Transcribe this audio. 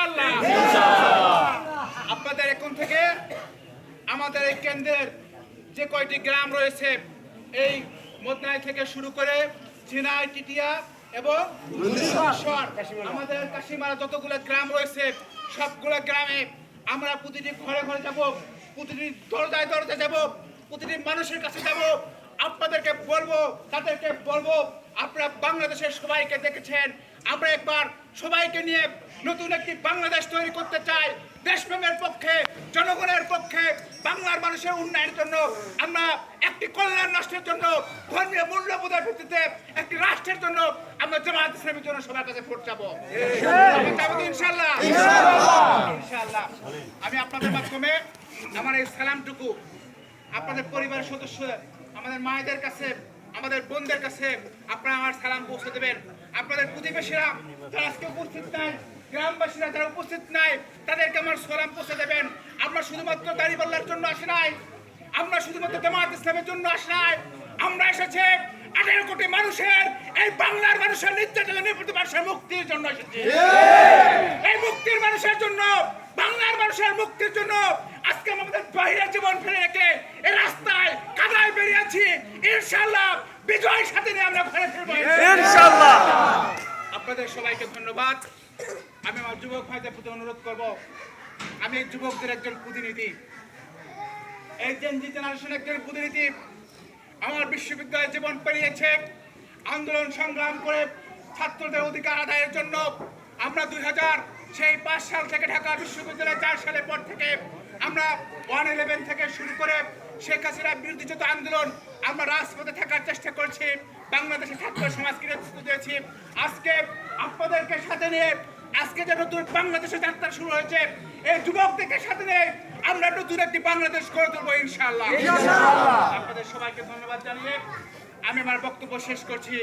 ইনশাআল্লাহ। আপনাদের এখন থেকে আমাদের এই কেন্দ্রের যে কয়টি গ্রাম রয়েছে, এই মদনাই থেকে শুরু করে ঝিনাই, টিটিয়া এবং আমাদের কাশিমারা যতগুলো গ্রাম রয়েছে, সবগুলো গ্রামে আমরা প্রতিটি ঘরে ঘরে যাব, প্রতিটি দরজায় দরজায় যাব, প্রতিটি মানুষের কাছে যাব। আপনাদেরকে বলবো, তাদেরকে বলবো, আপনারা বাংলাদেশের সবাইকে দেখেছেন, আমরা একবার সবাইকে নিয়ে নতুন একটি বাংলাদেশ তৈরি করতে চাই। দেশপ্রেমের পক্ষে, জনগণের পক্ষে, বাংলার মানুষের উন্নয়নের জন্য, আমরা একটি কল্যাণ রাষ্ট্রের জন্য, ধর্মীয় মূল্যবোধের ভিত্তিতে একটি রাষ্ট্রের জন্য আমরা জামায়াত ইসলামীর জন্য সবার কাছে ভোট চাবো। ইনশাআল্লাহ, ইনশাআল্লাহ। আমি আপনাদের মাধ্যমে আমার এই সালামটুকু আপনাদের পরিবারের সদস্য, আমাদের মায়েদের কাছে, আমাদের বোনদের কাছে আপনারা আমার সালাম পৌঁছে দেবেন। আপনাদের প্রতিবেশীরা যারা আজকে উপস্থিত নাই, গ্রামবাসীরা যারা উপস্থিত নাই, তাদেরকে আমার সালাম পৌঁছে দেবেন। আমরা শুধুমাত্র দাঁড়িপাল্লার জন্য আসি নাই, আমরা শুধুমাত্র জামায়াত ইসলামের জন্য আসি নাই, আমরা এসেছি 18 কোটি মানুষের, এই বাংলার মানুষের নির্যাতন মানুষের মুক্তির জন্য এসেছি। এই মুক্তির মানুষের জন্য, বাংলার মানুষের মুক্তির জন্য আজকে আমাদের বাহিরের জীবন ফেলে রেখে এই রাস্তায় কাদায় বেরিয়েছি। ইনশাআল্লাহ বিজয়ের সাথে নিয়ে আমরা ঘরে ফিরবো ইনশাআল্লাহ। আপনাদের সবাইকে ধন্যবাদ। আমি আমার যুবক ভাইদের প্রতি অনুরোধ করব, আমি এই যুবকদের একজন প্রতিনিধি, এই জেনজি জেনারেশন একজন প্রতিনিধি। আমার বিশ্ববিদ্যালয়ে জীবন পেরিয়েছে, আন্দোলন সংগ্রাম করে ছাত্রদের অধিকার আদায়ের জন্য। আমরা 2005 সাল থেকে ঢাকা বিশ্ববিদ্যালয়ে 4 সালের পর থেকে আমরা 111 থেকে শুরু করে শেখ হাসিনার বিরুদ্ধে যত আন্দোলন, আমরা রাজপথে থাকার চেষ্টা করছি, বাংলাদেশের ছাত্র সমাজকে নেতৃত্ব দিয়েছি। আজকে আপনাদেরকে সাথে নিয়ে আজকে যে নতুন বাংলাদেশের যাত্রা শুরু হয়েছে, এই যুবকদেরকে সাথে নিয়ে আমরা নতুন একটি বাংলাদেশ গড়ে তুলবো ইনশাআল্লাহ। আপনাদের সবাইকে ধন্যবাদ জানিয়ে আমি আমার বক্তব্য শেষ করছি।